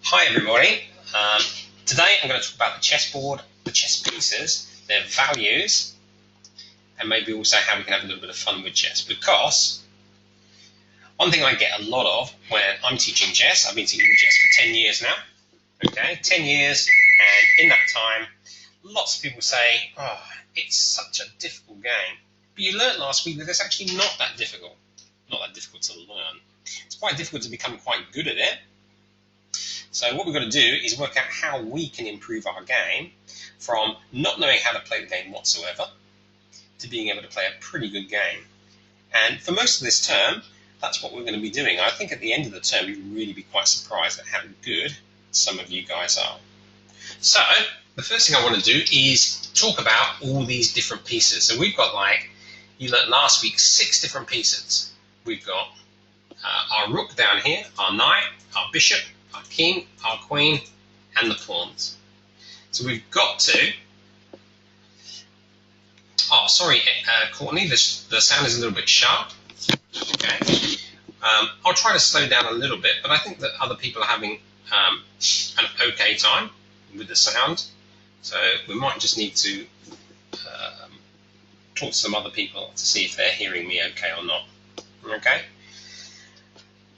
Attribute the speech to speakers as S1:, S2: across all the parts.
S1: Hi everybody, today I'm going to talk about the chessboard, the chess pieces, their values, and maybe also how we can have a little bit of fun with chess. Because one thing I get a lot of when I'm teaching chess, I've been teaching chess for 10 years now, okay, 10 years, and in that time, lots of people say, oh, it's such a difficult game. But you learnt last week that it's actually not that difficult to learn. It's quite difficult to become quite good at it. So what we've got to do is work out how we can improve our game from not knowing how to play the game whatsoever to being able to play a pretty good game. And for most of this term, that's what we're going to be doing. I think at the end of the term, you'll really be quite surprised at how good some of you guys are. So the first thing I want to do is talk about all these different pieces. So we've got, like you learned last week, 6 different pieces. We've got our rook down here, our knight, our bishop, our king, our queen, and the pawns. So we've got to... Oh, sorry, Courtney, the sound is a little bit sharp. Okay. I'll try to slow down a little bit, but I think that other people are having an okay time with the sound. So we might just need to talk to some other people to see if they're hearing me okay or not. Okay.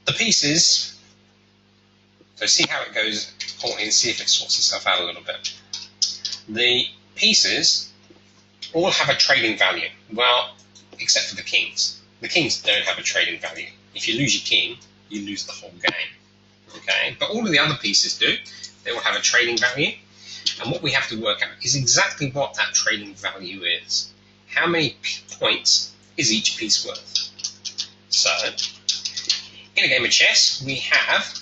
S1: The pieces... So see how it goes, Courtney, and see if it sorts itself out a little bit. The pieces all have a trading value. Well, except for the kings. The kings don't have a trading value. If you lose your king, you lose the whole game. Okay? But all of the other pieces do. They all have a trading value. And what we have to work out is exactly what that trading value is. How many points is each piece worth? So, in a game of chess, we have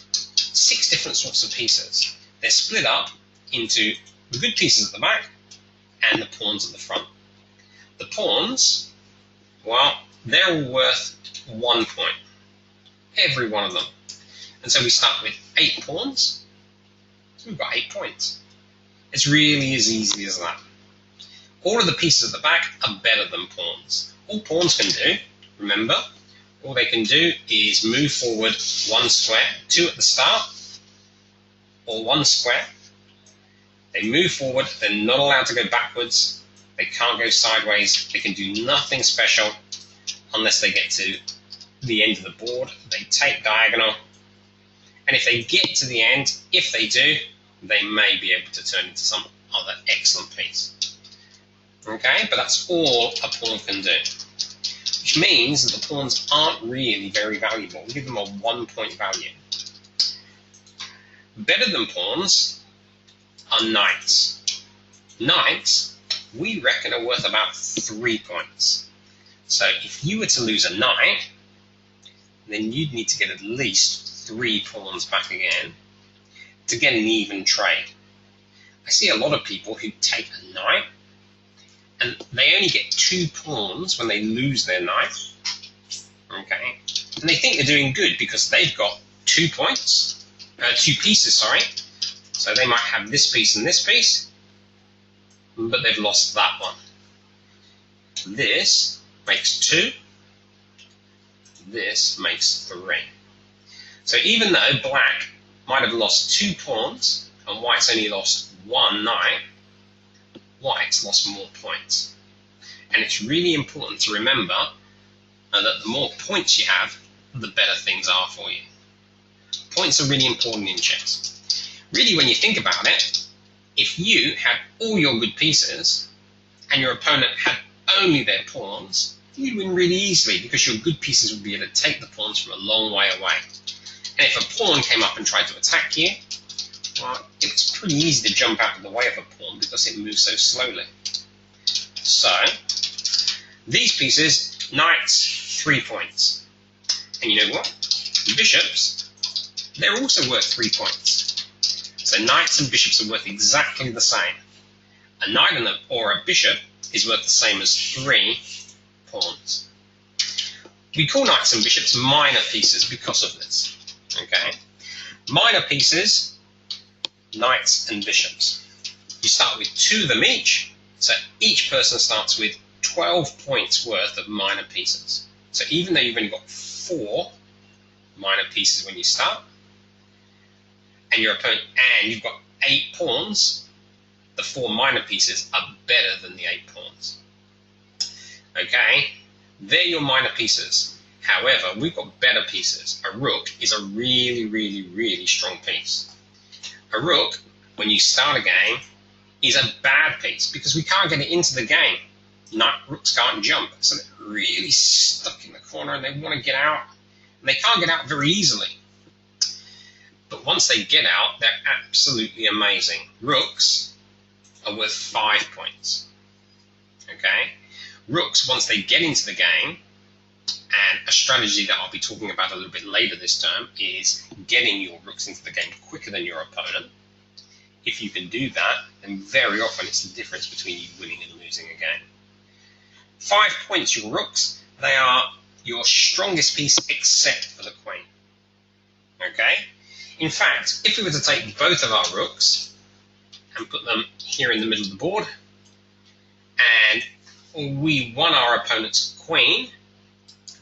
S1: 6 different sorts of pieces. They're split up into the good pieces at the back and the pawns at the front. The pawns, well, they're all worth 1 point. Every one of them. And so we start with 8 pawns. So we've got 8 points. It's really as easy as that. All of the pieces at the back are better than pawns. All pawns can do, remember, all they can do is move forward 1 square, 2 at the start, or 1 square. They move forward, they're not allowed to go backwards, they can't go sideways, they can do nothing special unless they get to the end of the board. They take diagonal, and if they get to the end, if they do, they may be able to turn into some other excellent piece. Okay, but that's all a pawn can do. Which means that the pawns aren't really very valuable. We give them a 1 point value. Better than pawns are knights. Knights, we reckon, are worth about 3 points. So if you were to lose a knight, then you'd need to get at least 3 pawns back again to get an even trade. I see a lot of people who take a knight, and they only get 2 pawns when they lose their knight, okay? And they think they're doing good because they've got 2 points, 2 pieces, sorry. So they might have this piece and this piece, but they've lost that one. This makes 2, this makes 3. So even though black might have lost 2 pawns and white's only lost 1 knight, white's lost more points. And it's really important to remember that the more points you have, the better things are for you. Points are really important in chess. Really, when you think about it, if you had all your good pieces and your opponent had only their pawns, you'd win really easily because your good pieces would be able to take the pawns from a long way away. And if a pawn came up and tried to attack you, well, it's pretty easy to jump out of the way of a pawn because it moves so slowly. So, these pieces, knights, 3 points. And you know what? Bishops, they're also worth 3 points. So knights and bishops are worth exactly the same. A knight or a bishop is worth the same as 3 pawns. We call knights and bishops minor pieces because of this. Okay? Minor pieces, knights and bishops. You start with 2 of them each, so each person starts with 12 points worth of minor pieces. So even though you've only got 4 minor pieces when you start, and you've got 8 pawns, the 4 minor pieces are better than the 8 pawns. Okay, they're your minor pieces. However, we've got better pieces. A rook is a really, really, really strong piece. A rook, when you start a game, is a bad piece because we can't get it into the game. Rooks can't jump, so they're really stuck in the corner and they want to get out. And they can't get out very easily. But once they get out, they're absolutely amazing. Rooks are worth 5 points. Okay? Rooks, once they get into the game, and a strategy that I'll be talking about a little bit later this term is getting your rooks into the game quicker than your opponent. If you can do that, then very often it's the difference between you winning and losing a game. 5 points, your rooks, they are your strongest piece except for the queen. Okay? In fact, if we were to take both of our rooks and put them here in the middle of the board, and we won our opponent's queen,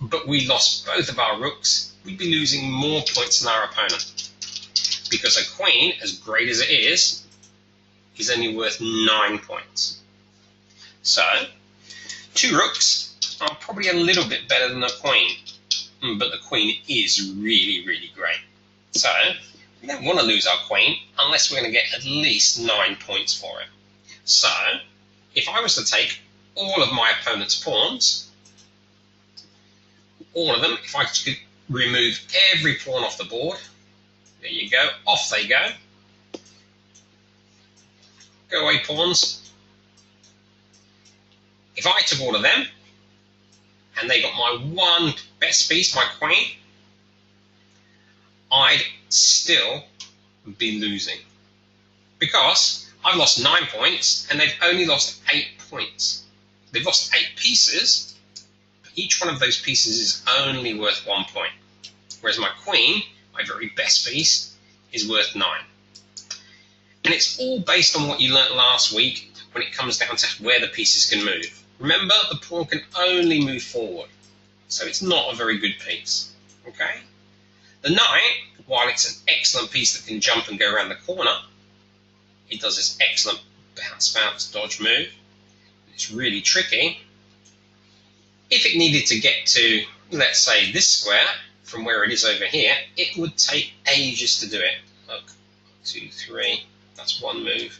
S1: but we lost both of our rooks, we'd be losing more points than our opponent. Because a queen, as great as it is only worth 9 points. So, 2 rooks are probably a little bit better than a queen, but the queen is really, really great. So, we don't want to lose our queen unless we're going to get at least 9 points for it. So, if I was to take all of my opponent's pawns, all of them, if I could remove every pawn off the board, there you go, off they go. Go away, pawns. If I took all of them, and they got my one best piece, my queen, I'd still be losing. Because I've lost 9 points, and they've only lost 8 points. They've lost 8 pieces, but each one of those pieces is only worth 1 point. Whereas my queen, my very best piece, is worth 9. And it's all based on what you learnt last week when it comes down to where the pieces can move. Remember, the pawn can only move forward, so it's not a very good piece. Okay? The knight, while it's an excellent piece that can jump and go around the corner, it does this excellent bounce, dodge move. It's really tricky. If it needed to get to, let's say, this square, from where it is over here, it would take ages to do it. Look, 2, 3, that's 1 move,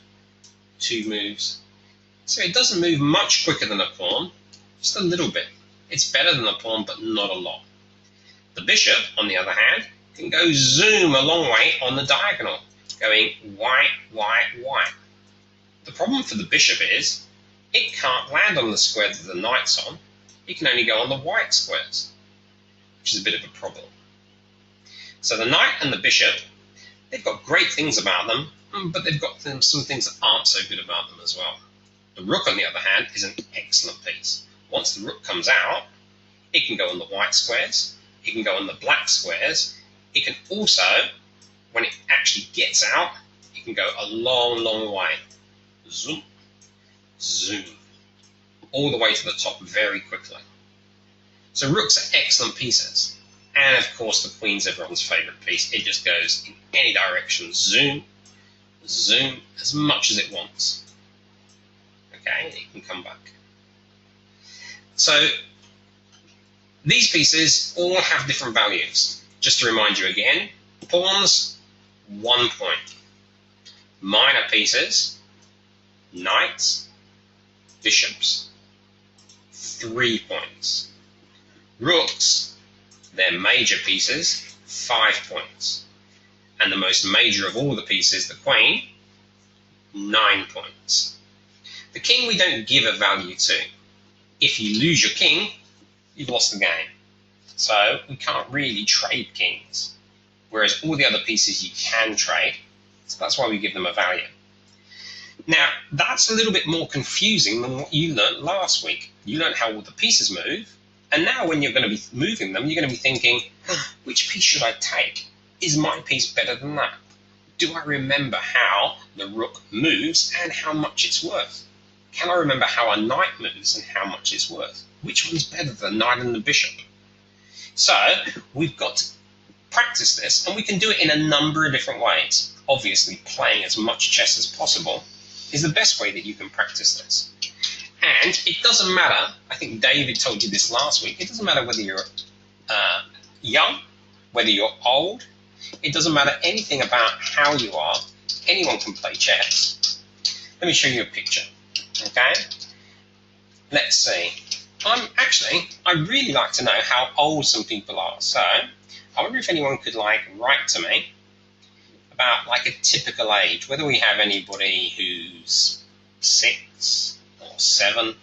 S1: 2 moves. So it doesn't move much quicker than a pawn, just a little bit. It's better than a pawn, but not a lot. The bishop, on the other hand, can go zoom a long way on the diagonal, going white, white, white. The problem for the bishop is, it can't land on the square that the knight's on. It can only go on the white squares, which is a bit of a problem. So the knight and the bishop, they've got great things about them, but they've got some things that aren't so good about them as well. The rook, on the other hand, is an excellent piece. Once the rook comes out, it can go on the white squares, it can go on the black squares, it can also, when it actually gets out, it can go a long, long way. Zoom, zoom, all the way to the top very quickly. So rooks are excellent pieces. And of course the queen's everyone's favourite piece. It just goes in any direction. Zoom, zoom, as much as it wants. Okay, it can come back. So these pieces all have different values. Just to remind you again, pawns, 1 point. Minor pieces, knights, bishops, 3 points. Rooks, they're major pieces, 5 points. And the most major of all the pieces, the queen, 9 points. The king we don't give a value to. If you lose your king, you've lost the game. So we can't really trade kings, whereas all the other pieces you can trade, so that's why we give them a value. Now, that's a little bit more confusing than what you learnt last week. You learnt how all the pieces move, and now when you're going to be moving them, you're going to be thinking, which piece should I take? Is my piece better than that? Do I remember how the rook moves and how much it's worth? Can I remember how a knight moves and how much it's worth? Which one's better, the knight and the bishop? So we've got to practice this, and we can do it in a number of different ways. obviously playing as much chess as possible is the best way that you can practice this. And it doesn't matter, I think David told you this last week, it doesn't matter whether you're young, whether you're old, it doesn't matter anything about how you are, anyone can play chess. Let me show you a picture, okay? Let's see. I really like to know how old some people are, so I wonder if anyone could write to me about a typical age, whether we have anybody who's 6 or 7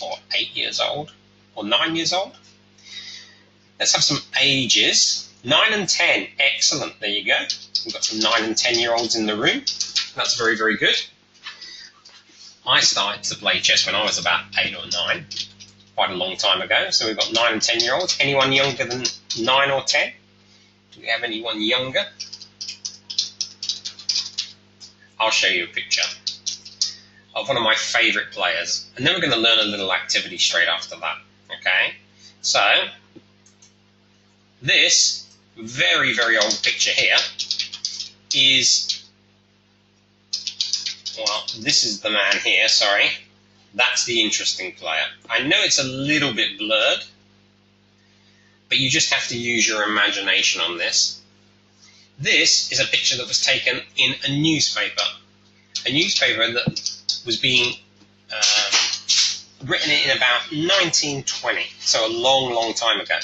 S1: or 8 years old or 9 years old. Let's have some ages. 9 and 10, excellent, there you go. We've got some 9 and 10-year-olds in the room. That's very, very good. I started to play chess when I was about 8 or 9, quite a long time ago. So we've got 9 and 10-year-olds. Anyone younger than 9 or 10? Do we have anyone younger? I'll show you a picture of one of my favourite players. And then we're going to learn a little activity straight after that. Okay? So, this very, very old picture here is, well, this is the man here, sorry. That's the interesting player. I know it's a little bit blurred, but you just have to use your imagination on this. This is a picture that was taken in a newspaper that was being written in about 1920, so a long, long time ago.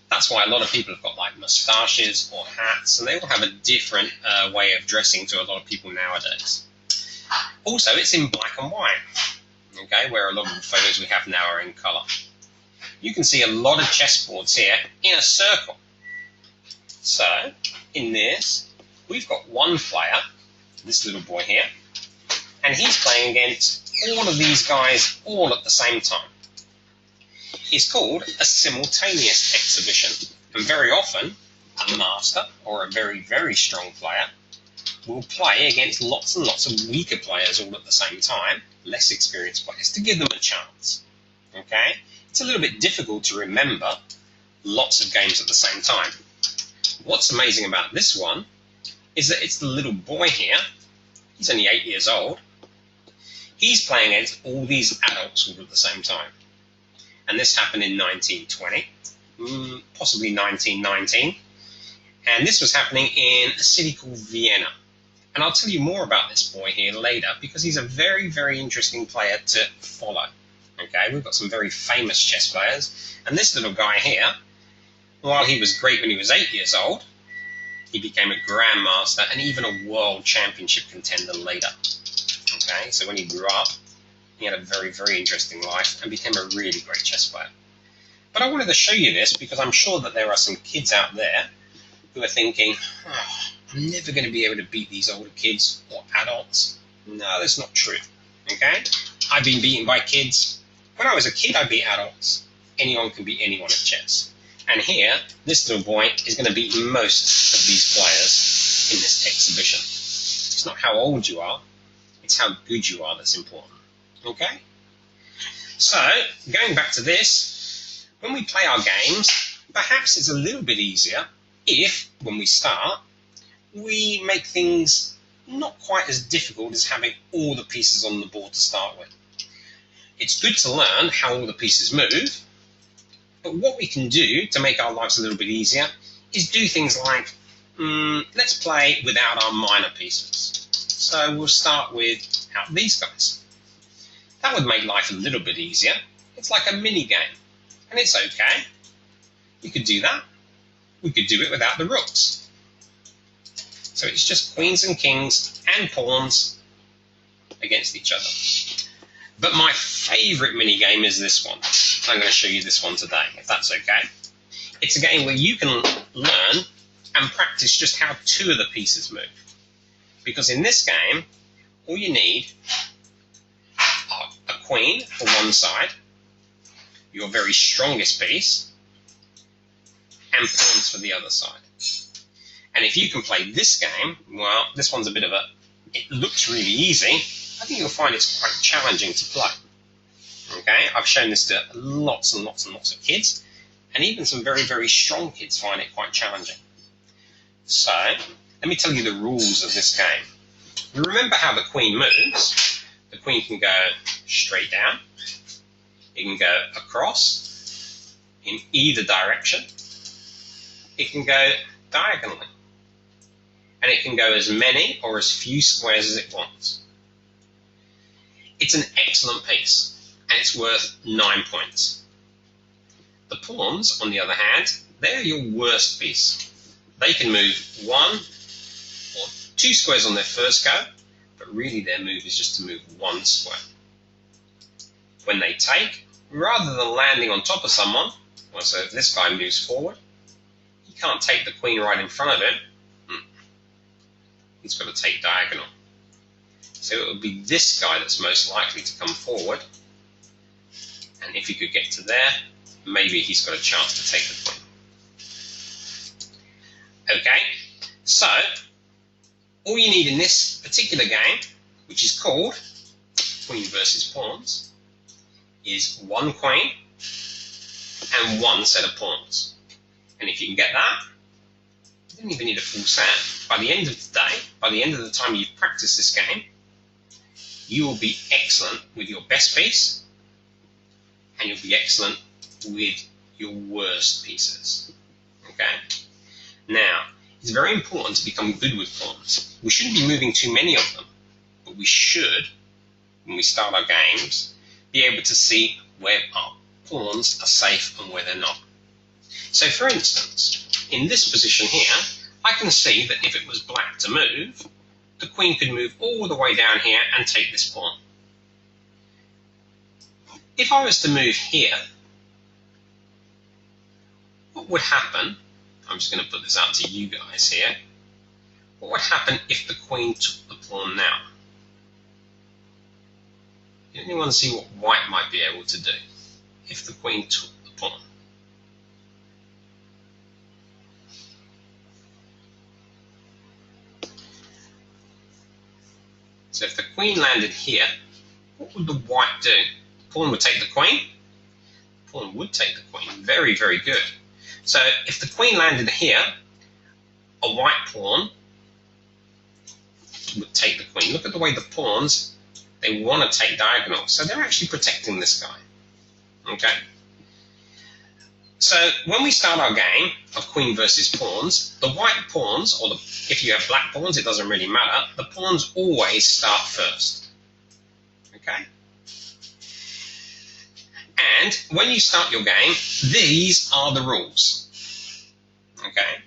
S1: That's why a lot of people have got moustaches or hats, and they all have a different way of dressing to a lot of people nowadays. Also, it's in black and white, okay, where a lot of the photos we have now are in colour. You can see a lot of chessboards here in a circle. So, in this, we've got one player, this little boy here, and he's playing against all of these guys all at the same time. It's called a simultaneous exhibition, and very often a master or a very, very strong player will play against lots and lots of weaker players all at the same time, less experienced players, to give them a chance. Okay? It's a little bit difficult to remember lots of games at the same time. What's amazing about this one is that it's the little boy here, he's only 8 years old, he's playing against all these adults all at the same time. And this happened in 1920, possibly 1919, and this was happening in a city called Vienna. And I'll tell you more about this boy here later, because he's a very, very interesting player to follow. Okay, we've got some very famous chess players, and this little guy here, while he was great when he was 8 years old, he became a grandmaster and even a world championship contender later. Okay, so when he grew up, he had a very, very interesting life and became a really great chess player. But I wanted to show you this because I'm sure that there are some kids out there who are thinking, oh, I'm never going to be able to beat these older kids or adults. No, that's not true. Okay? I've been beaten by kids. When I was a kid, I beat adults. Anyone can beat anyone at chess. And here, this little boy is going to beat most of these players in this exhibition. It's not how old you are, it's how good you are that's important. Okay? So, going back to this, when we play our games, perhaps it's a little bit easier if, when we start, we make things not quite as difficult as having all the pieces on the board to start with. It's good to learn how all the pieces move, but what we can do to make our lives a little bit easier is do things like, let's play without our minor pieces. So we'll start without these guys. That would make life a little bit easier. It's like a mini game, and it's okay. We could do that. We could do it without the rooks. So it's just queens and kings and pawns against each other. But my favourite mini game is this one. I'm going to show you this one today, if that's okay. It's a game where you can learn and practice just how two of the pieces move. Because in this game, all you need are a queen for one side, your very strongest piece, and pawns for the other side. And if you can play this game, well, this one's a bit of a, it looks really easy. I think you'll find it's quite challenging to play. Okay, I've shown this to lots and lots and lots of kids, and even some very, very strong kids find it quite challenging. So, let me tell you the rules of this game. You remember how the queen moves. The queen can go straight down. It can go across in either direction. It can go diagonally. And it can go as many or as few squares as it wants. It's an excellent piece, and it's worth 9 points. The pawns, on the other hand, they're your worst piece. They can move 1 or 2 squares on their first go, but really their move is just to move 1 square. When they take, rather than landing on top of someone, well, so if this guy moves forward, he can't take the queen right in front of him. He's got to take diagonal. So it would be this guy that's most likely to come forward. And if he could get to there, maybe he's got a chance to take the queen. Okay, so all you need in this particular game, which is called Queen versus Pawns, is 1 queen and 1 set of pawns. And if you can get that, you don't even need a full set. By the end of the day, by the end of the time you've practiced this game, you will be excellent with your best piece, and you'll be excellent with your worst pieces. Okay? Now, it's very important to become good with pawns. We shouldn't be moving too many of them, but we should, when we start our games, be able to see where our pawns are safe and where they're not. So, for instance, in this position here, I can see that if it was black to move, the queen could move all the way down here and take this pawn. If I was to move here, what would happen? I'm just going to put this out to you guys here. What would happen if the queen took the pawn now? Does anyone see what white might be able to do if the queen took the pawn? So if the queen landed here, what would the white do? The pawn would take the queen. The pawn would take the queen. Very, very good. So if the queen landed here, a white pawn would take the queen. Look at the way the pawns, they want to take diagonal. So they're actually protecting this guy. Okay? So when we start our game of queen versus pawns, the white pawns, or if you have black pawns, it doesn't really matter, the pawns always start first. Okay? And when you start your game, these are the rules. Okay?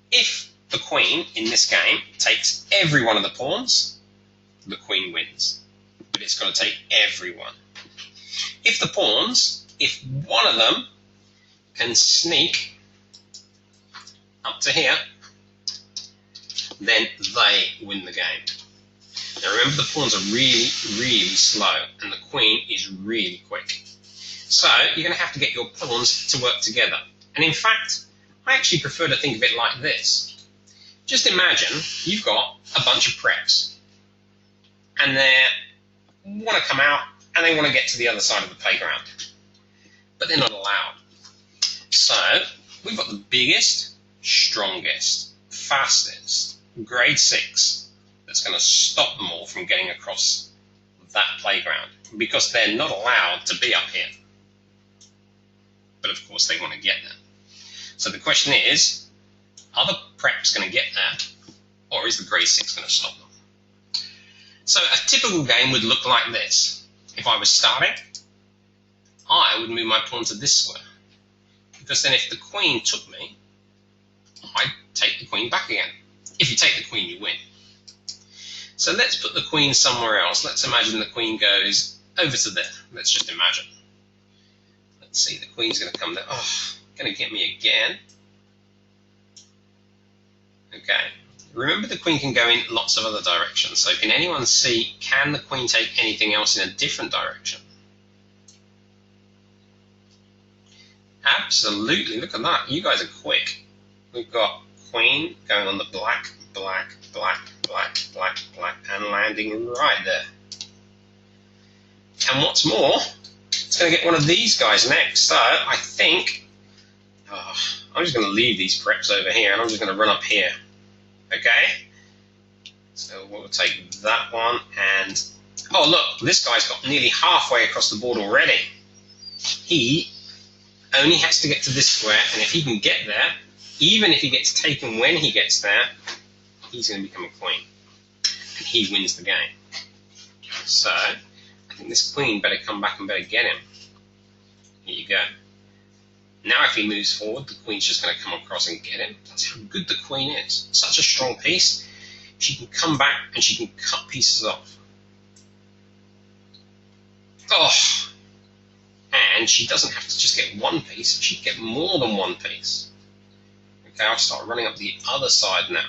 S1: If the queen in this game takes every one of the pawns, the queen wins. But it's got to take every one. If the pawns, if one of them can sneak up to here, then they win the game. Now remember, the pawns are really, really slow, and the queen is really quick. So you're going to have to get your pawns to work together. And in fact, I actually prefer to think of it like this. Just imagine you've got a bunch of preps, and they want to come out, and they want to get to the other side of the playground. But they're not allowed. So we've got the biggest, strongest, fastest, grade 6 that's going to stop them all from getting across that playground, because they're not allowed to be up here. But of course they want to get there. So the question is, are the preps going to get there, or is the grade 6 going to stop them? So a typical game would look like this. If I was starting, I would move my pawn to this square, because then if the queen took me, I'd take the queen back again. If you take the queen, you win. So let's put the queen somewhere else. Let's imagine the queen goes over to there. Let's just imagine. Let's see, the queen's going to come there. Oh, going to get me again. Okay. Remember, the queen can go in lots of other directions. So can anyone see, can the queen take anything else in a different direction? Absolutely. Look at that. You guys are quick. We've got queen going on the black, black, black, black, black, black, and landing right there. And what's more, it's going to get one of these guys next. So I think I'm just going to leave these preps over here, and I'm just going to run up here. Okay, so we'll take that one, and oh look, this guy's got nearly halfway across the board already. He only has to get to this square, and if he can get there, even if he gets taken when he gets there, he's going to become a queen, and he wins the game. So I think this queen better come back and better get him. Here you go. Now if he moves forward, the queen's just going to come across and get him. That's how good the queen is. Such a strong piece. She can come back and she can cut pieces off. Oh! And she doesn't have to just get one piece, she can get more than one piece. Okay, I'll start running up the other side now.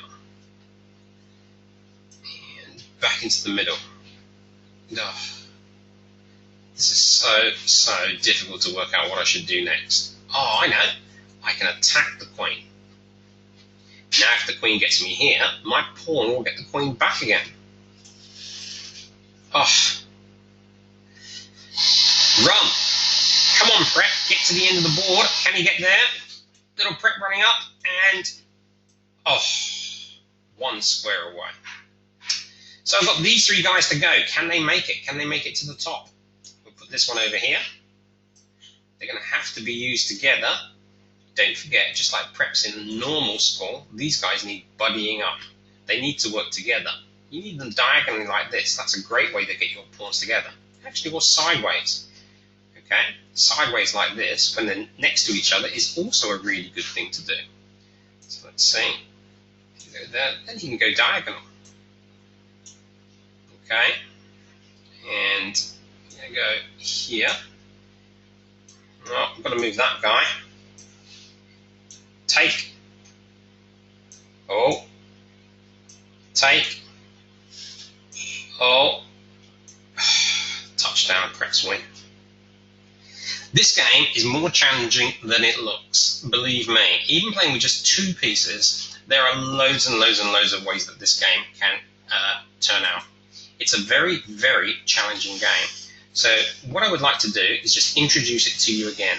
S1: And back into the middle. Oh. This is so difficult to work out what I should do next. Oh, I know. I can attack the queen. Now if the queen gets me here, my pawn will get the queen back again. Oh. Run! Come on, Prep, get to the end of the board. Can he get there? Little Prep running up, and oh, one square away. So I've got these three guys to go. Can they make it? Can they make it to the top? We'll put this one over here. They're going to have to be used together. Don't forget, just like Preps in normal school, these guys need buddying up. They need to work together. You need them diagonally like this. That's a great way to get your pawns together. Actually, or sideways. Okay, sideways like this, when they're next to each other, is also a really good thing to do. So let's see. You go there, then you can go diagonal. Okay, and you go here. Oh, I've got to move that guy. Take. Oh. Take. Oh. Touchdown, Preps win. This game is more challenging than it looks, believe me. Even playing with just two pieces, there are loads and loads and loads of ways that this game can turn out. It's a very, very challenging game. So what I would like to do is just introduce it to you again.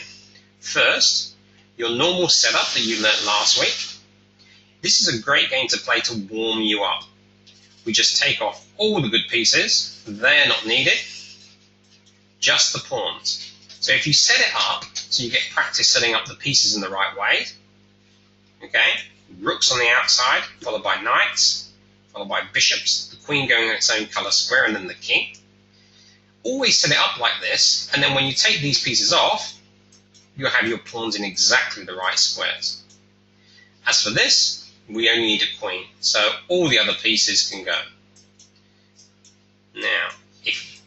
S1: First, your normal setup that you learnt last week. This is a great game to play to warm you up. We just take off all the good pieces. They're not needed. Just the pawns. So if you set it up, so you get practice setting up the pieces in the right way, okay, rooks on the outside, followed by knights, followed by bishops, the queen going in its own colour square, and then the king. Always set it up like this, and then when you take these pieces off, you'll have your pawns in exactly the right squares. As for this, we only need a queen, so all the other pieces can go. Now, if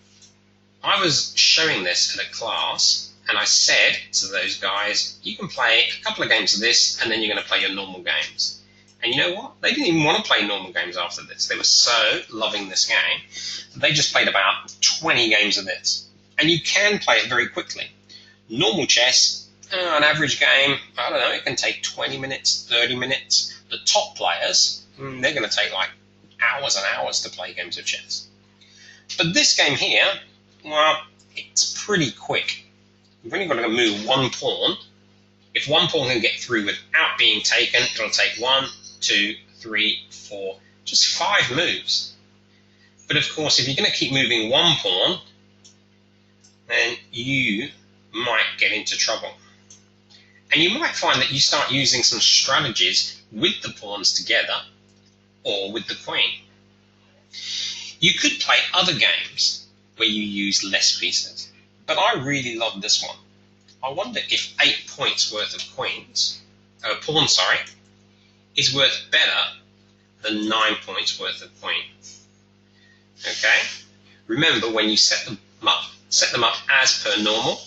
S1: I was showing this at a class, and I said to those guys, you can play a couple of games of this, and then you're going to play your normal games. And you know what? They didn't even want to play normal games after this. They were so loving this game that they just played about 20 games of this. And you can play it very quickly. Normal chess, an average game, I don't know, it can take 20 minutes, 30 minutes. The top players, they're going to take like hours and hours to play games of chess. But this game here, well, it's pretty quick. You've only got to move one pawn. If one pawn can get through without being taken, it'll take 1, 2, 3, 4, just 5 moves. But of course, if you're going to keep moving one pawn, then you might get into trouble. And you might find that you start using some strategies with the pawns together or with the queen. You could play other games where you use less pieces, but I really love this one. I wonder if 8 points worth of pawns, is worth better than 9 points worth of queen. Okay? Remember, when you set them up as per normal,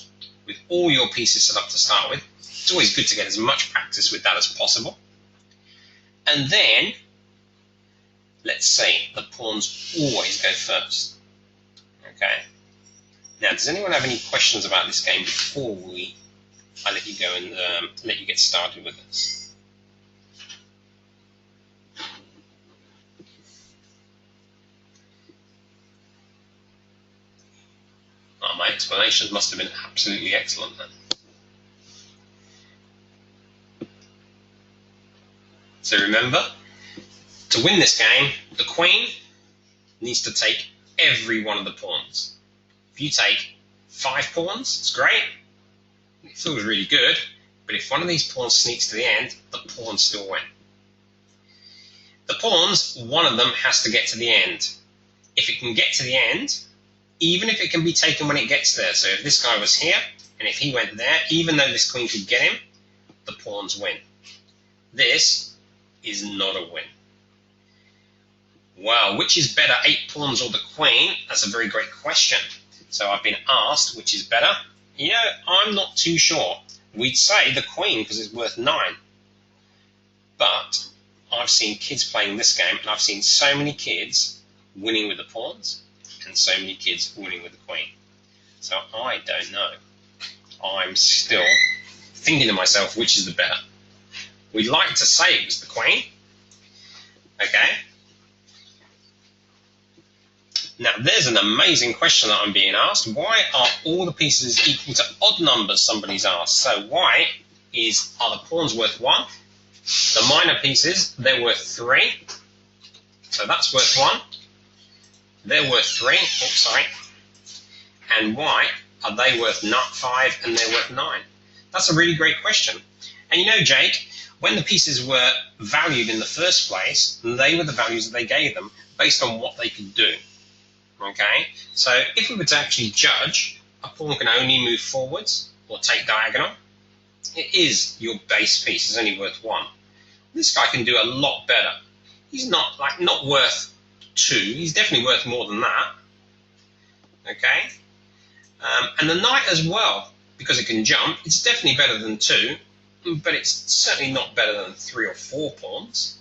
S1: with all your pieces set up to start with. It's always good to get as much practice with that as possible. And then, let's say the pawns always go first. Okay. Now, does anyone have any questions about this game before I let you go and let you get started with this? Oh, my explanations must have been absolutely excellent then. So remember To win this game, the queen needs to take every one of the pawns. If you take 5 pawns, it's great. It feels really good. But if one of these pawns sneaks to the end, the pawns still win. The pawns, one of them has to get to the end. If it can get to the end, even if it can be taken when it gets there, so if this guy was here, and if he went there, even though this queen could get him, the pawns win. This is not a win. Well, which is better, 8 pawns or the queen? That's a very great question. So I've been asked which is better. You know, I'm not too sure. We'd say the queen because it's worth 9. But I've seen kids playing this game, and I've seen so many kids winning with the pawns and so many kids winning with the queen. So I don't know. I'm still thinking to myself, which is the better? We'd like to say it was the queen. Okay. Now, there's an amazing question that I'm being asked. Why are all the pieces equal to odd numbers, somebody's asked. So why are the pawns worth 1? The minor pieces, they're worth 3. So that's worth 1. They're worth 3. Oops, sorry. And why are they worth 5 and they're worth 9? That's a really great question. And you know, Jake, when the pieces were valued in the first place, they were the values that they gave them based on what they could do. Okay, so if we were to actually judge, a pawn can only move forwards or take diagonal. It is your base piece, it's only worth 1. This guy can do a lot better. He's not worth 2, he's definitely worth more than that. Okay, and the knight as well, because it can jump, it's definitely better than 2, but it's certainly not better than 3 or 4 pawns.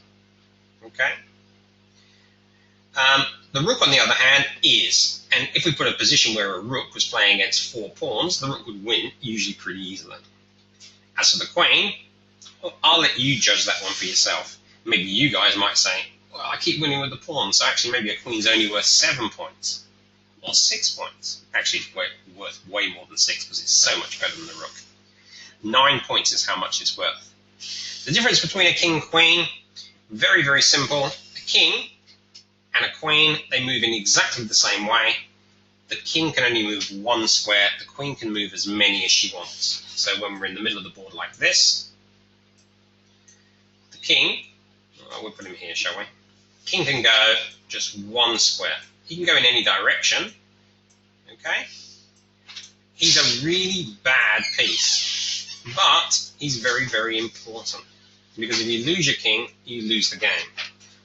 S1: Okay. The rook, on the other hand, is, and if we put a position where a rook was playing against 4 pawns, the rook would win, usually pretty easily. As for the queen, well, I'll let you judge that one for yourself. Maybe you guys might say, well, I keep winning with the pawns, so actually maybe a queen's only worth 7 points, or 6 points. Actually, it's worth way more than 6, because it's so much better than the rook. 9 points is how much it's worth. The difference between a king and queen, very, very simple. A king and a queen, they move in exactly the same way. The king can only move 1 square, the queen can move as many as she wants. So when we're in the middle of the board like this, the king, we'll put him here, shall we? King can go just 1 square. He can go in any direction, okay? He's a really bad piece, but he's very, very important. Because if you lose your king, you lose the game.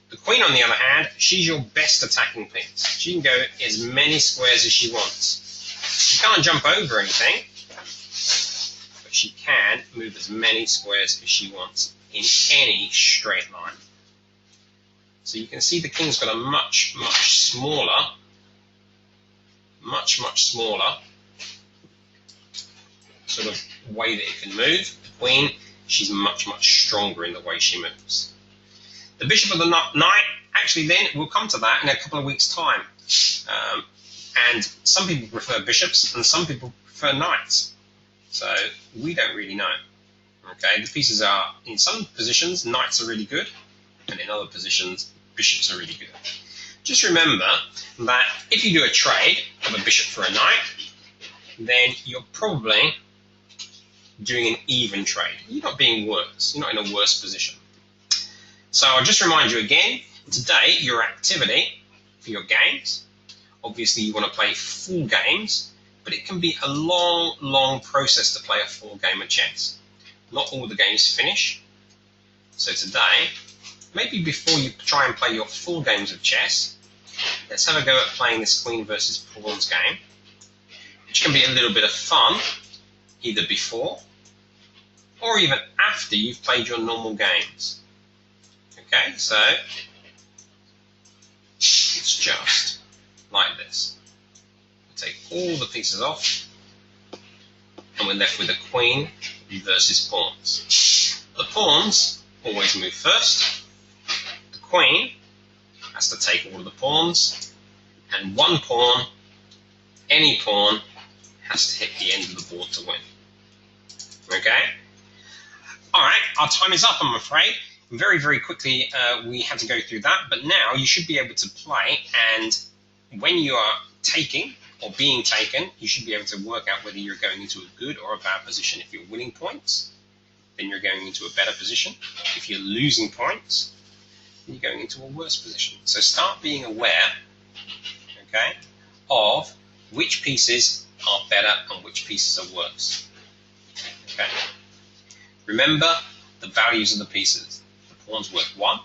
S1: The queen, on the other hand, she's your best attacking piece. She can go as many squares as she wants. She can't jump over anything, but she can move as many squares as she wants in any straight line. So you can see the king's got a much, much smaller sort of way that it can move. The queen, she's much, much stronger in the way she moves. The bishop of the knight, actually then, we'll come to that in a couple of weeks' time. And some people prefer bishops and some people prefer knights. So we don't really know. Okay, the pieces are, in some positions, knights are really good, and in other positions, bishops are really good. Just remember that if you do a trade of a bishop for a knight, then you're probably doing an even trade. You're not being worse. You're not in a worse position. So I'll just remind you again, today your activity for your games, obviously you want to play full games, but it can be a long, long process to play a full game of chess. Not all the games finish. So today, maybe before you try and play your full games of chess, let's have a go at playing this queen versus pawns game, which can be a little bit of fun, either before or even after you've played your normal games. Okay, so it's just like this. Take all the pieces off, and we're left with a queen versus pawns. The pawns always move first. The queen has to take all of the pawns, and 1 pawn, any pawn, has to hit the end of the board to win. Okay? Alright, our time is up, I'm afraid. very, very quickly we had to go through that, but now you should be able to play, and when you are taking or being taken, you should be able to work out whether you're going into a good or a bad position. If you're winning points, then you're going into a better position. If you're losing points, then you're going into a worse position. So start being aware, okay, of which pieces are better and which pieces are worse. Okay. Remember the values of the pieces. The pawn's worth 1,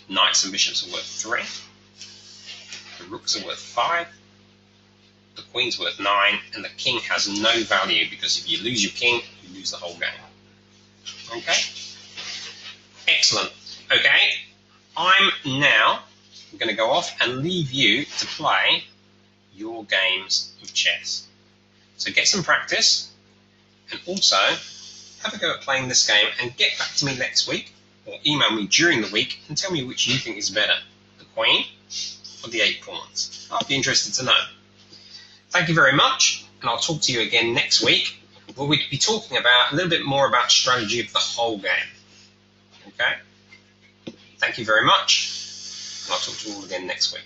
S1: knights and bishops are worth 3, the rooks are worth 5, the queen's worth 9, and the king has no value, because if you lose your king, you lose the whole game. Okay? Excellent. Okay, I'm now going to go off and leave you to play your games of chess. So get some practice, and also have a go at playing this game, and get back to me next week, or email me during the week and tell me which you think is better, the queen or the 8 pawns. I'll be interested to know. Thank you very much, and I'll talk to you again next week, where we'll be talking about a little bit more about strategy of the whole game. Okay? Thank you very much, and I'll talk to you all again next week.